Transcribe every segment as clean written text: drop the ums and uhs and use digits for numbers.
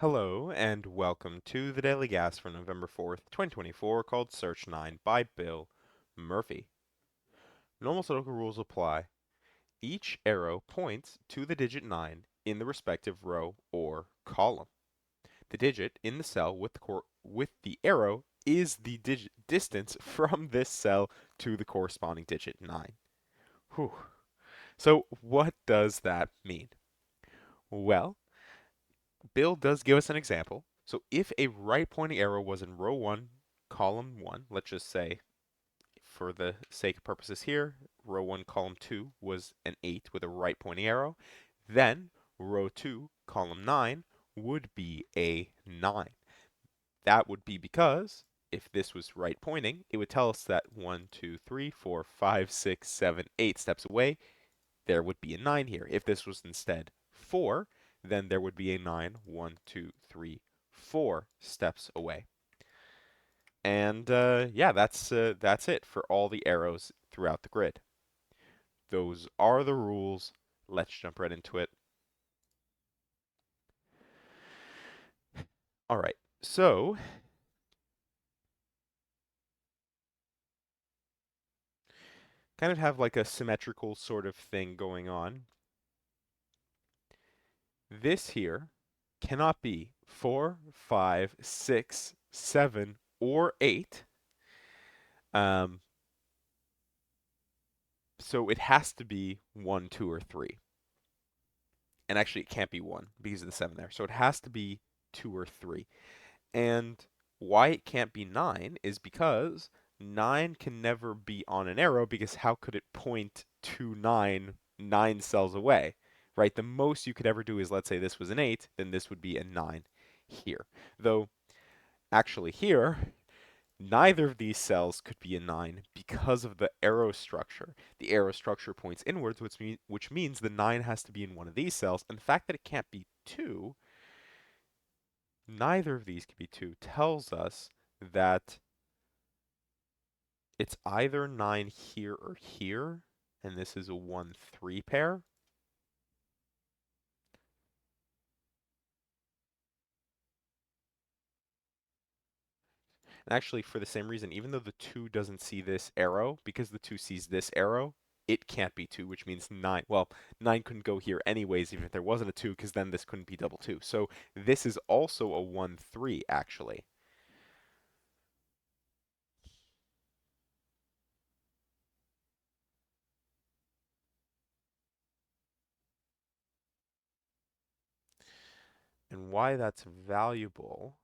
Hello and welcome to the Daily Gas for November 4th, 2024, called Search 9 by Bill Murphy. Normal Sudoku rules apply. Each arrow points to the digit 9 in the respective row or column. The digit in the cell with the arrow is the distance from this cell to the corresponding digit 9. Whew. So what does that mean? Well, Bill does give us an example. So if a right pointing arrow was in row 1, column 1, let's just say, for the sake of purposes here, row 1, column 2 was an 8 with a right pointing arrow, then row 2, column 9 would be a 9. That would be because if this was right pointing, it would tell us that 1, 2, 3, 4, 5, 6, 7, 8 steps away, there would be a 9 here. If this was instead 4, then there would be a 9, 1, 2, 3, 4 steps away. And yeah, that's it for all the arrows throughout the grid. Those are the rules. Let's jump right into it. All right, so kind of have like a symmetrical sort of thing going on. This here cannot be 4, 5, 6, 7, or 8. Um, so it has to be 1, 2, or 3. And actually, it can't be 1 because of the 7 there. So it has to be 2 or 3. And why it can't be 9 is because 9 can never be on an arrow because how could it point to 9 cells away, right? The most you could ever do is, let's say this was an 8, then this would be a 9 here. Though, actually here, neither of these cells could be a 9 because of the arrow structure. The arrow structure points inwards, which means the 9 has to be in one of these cells, and the fact that it can't be 2, neither of these can be 2, tells us that it's either 9 here or here, and this is a 1-3 pair. And actually, for the same reason, even though the 2 doesn't see this arrow, because the 2 sees this arrow, it can't be 2, which means 9. Well, 9 couldn't go here anyways, even if there wasn't a 2, because then this couldn't be double 2. So this is also a 1-3, actually. And why that's valuable,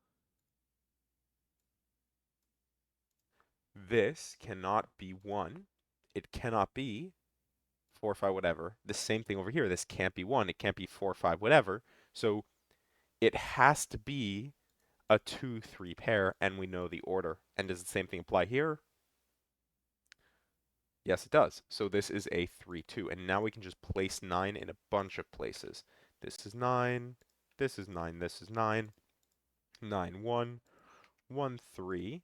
this cannot be 1. It cannot be 4, 5, whatever. The same thing over here. This can't be 1. It can't be 4, 5, whatever. So it has to be a 2-3 pair, and we know the order. And does the same thing apply here? Yes, it does. So this is a 3-2. And now we can just place 9 in a bunch of places. This is 9. This is 9. This is 9. 9, 1. 1, 3.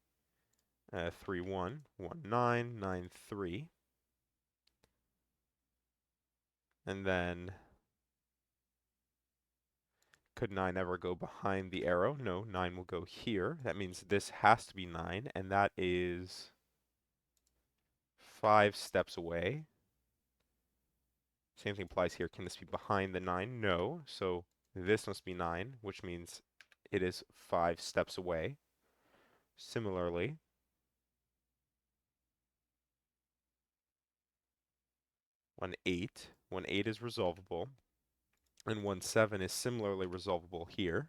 3, 1. 1, 9. 9, 3. And then could 9 ever go behind the arrow? No, 9 will go here. That means this has to be 9, and that is 5 steps away. Same thing applies here. Can this be behind the 9? No. So this must be 9, which means it is 5 steps away. Similarly, 1-8. 1-8 is resolvable, and 1-7 is similarly resolvable here.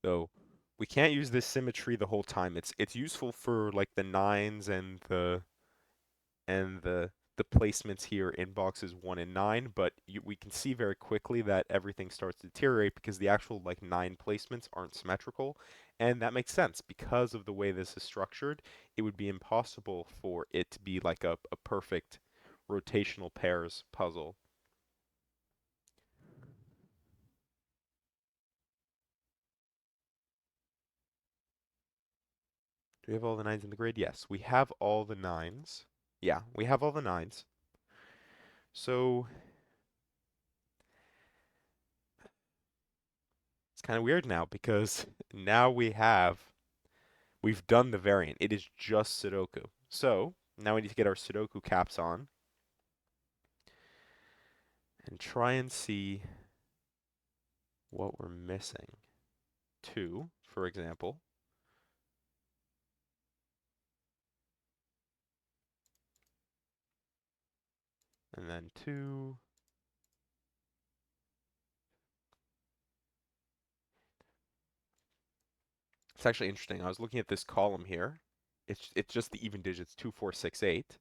Though we can't use this symmetry the whole time. It's useful for like the 9s and the placements here in boxes 1 and 9, but we can see very quickly that everything starts to deteriorate because the actual like 9 placements aren't symmetrical, and that makes sense because of the way this is structured. It would be impossible for it to be like a perfect rotational pairs puzzle. Do we have all the 9s in the grid? Yes, we have all the 9s. Yeah, we have all the 9s. So kind of weird now because now we've done the variant. It is just Sudoku. So now we need to get our Sudoku caps on and try and see what we're missing. 2, for example. And then 2. It's actually interesting. I was looking at this column here. It's just the even digits 2, 4, 6, 8.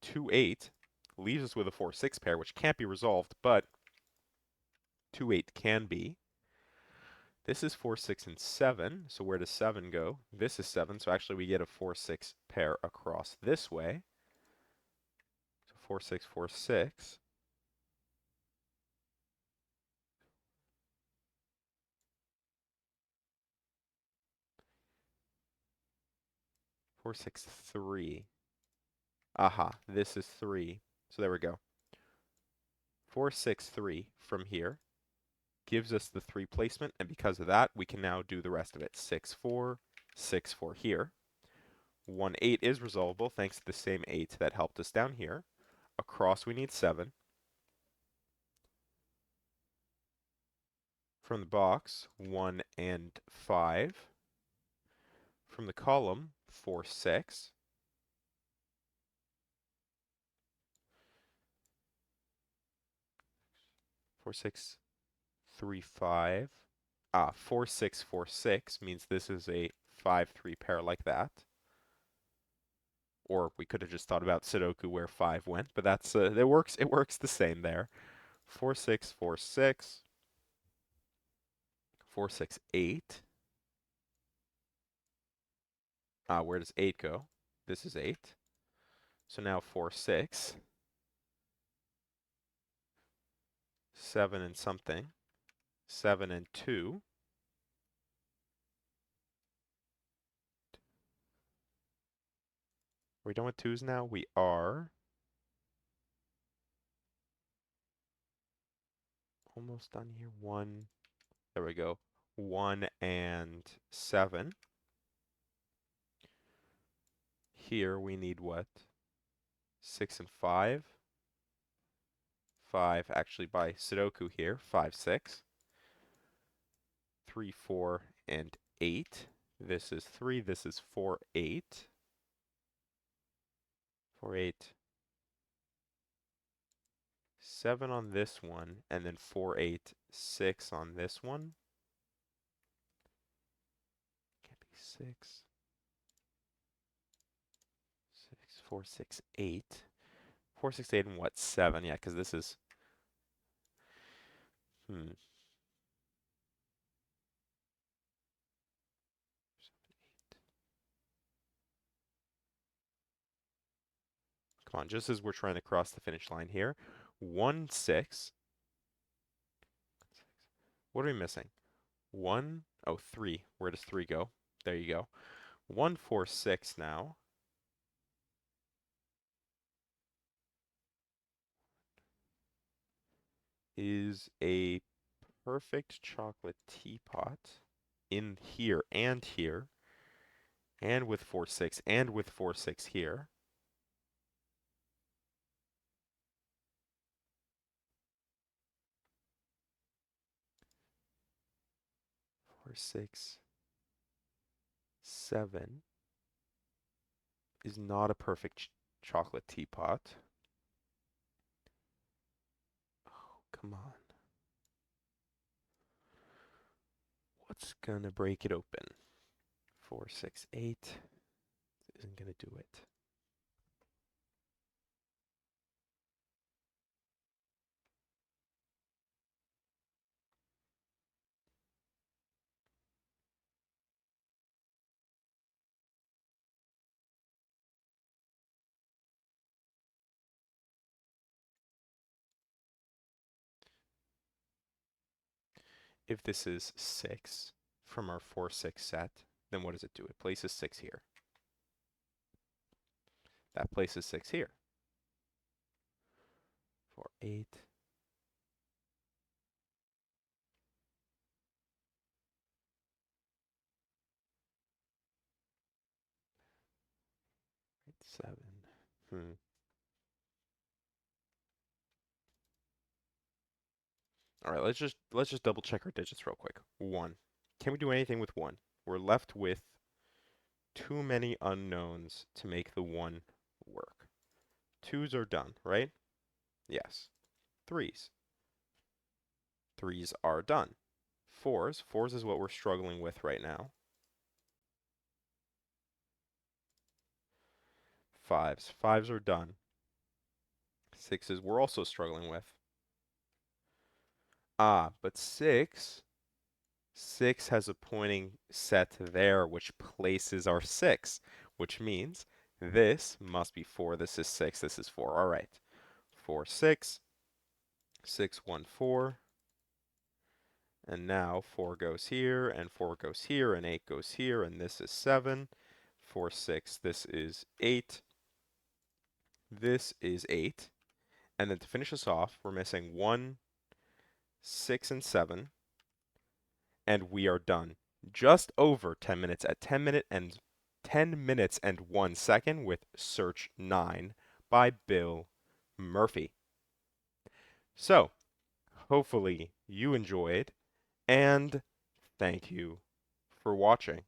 2, 8 leaves us with a 4, 6 pair, which can't be resolved, but 2, 8 can be. This is 4, 6, and 7. So where does 7 go? This is 7. So actually we get a 4, 6 pair across this way. So 4, 6, 4, 6. 4, 6, 3. Aha, this is 3. So there we go. 4, 6, 3 from here gives us the 3 placement, and because of that, we can now do the rest of it. 6, 4, 6, 4 here. 1, 8 is resolvable thanks to the same 8 that helped us down here. Across we need 7. From the box, 1 and 5. From the column, 4, 6. 4, 6, 3, 5. 4, 6, 4, 6 means this is a 5, 3 pair like that. Or we could have just thought about Sudoku where 5 went, but that's it works the same there. 4, 6, 4, 6. 4, 6, 8. Where does 8 go? This is 8. So now 4, 6. 7 and something. 7 and 2. Are we done with 2s now? We are. Almost done here. 1. There we go. 1 and 7. Here we need what? 6 and 5. 5 actually by Sudoku here. 5, 6. 3, 4, and 8. This is 3. This is 4, 8. 4, 8. 7 on this one, and then 4, 8, 6 on this one. Can't be 6. 6, 4, 6, 8. 4, 6, 8, and what? 7. Yeah, because this is. Hmm. Come on, just as we're trying to cross the finish line here. 1, 6. What are we missing? 1, oh, 3. Where does 3 go? There you go. 1, 4, 6 now. Is a perfect chocolate teapot in here, and with 4, 6, and with 4, 6 here. 4, 6, 7 is not a perfect chocolate teapot. Oh, come on. What's gonna break it open? 4, 6, 8 isn't gonna do it. If this is 6 from our 4, 6 set, then what does it do? It places 6 here. That places 6 here. 4, 8. 7. Hmm. All right, let's just double check our digits real quick. 1. Can we do anything with 1? We're left with too many unknowns to make the 1 work. 2s are done, right? Yes. 3s. 3s are done. 4s. 4s is what we're struggling with right now. 5s. 5s are done. 6s we're also struggling with. But 6 has a pointing set there, which places our 6, which means this must be 4. This is 6. This is 4. All right. 4, 6. 6, 1, 4. And now 4 goes here, and 4 goes here, and 8 goes here, and this is 7. 4, 6. This is 8. This is 8. And then to finish us off, we're missing 1, 6, and 7. And we are done. Just over 10 minutes at 10 minutes and 1 second with Search 9 by Bill Murphy. So, hopefully you enjoyed, and thank you for watching.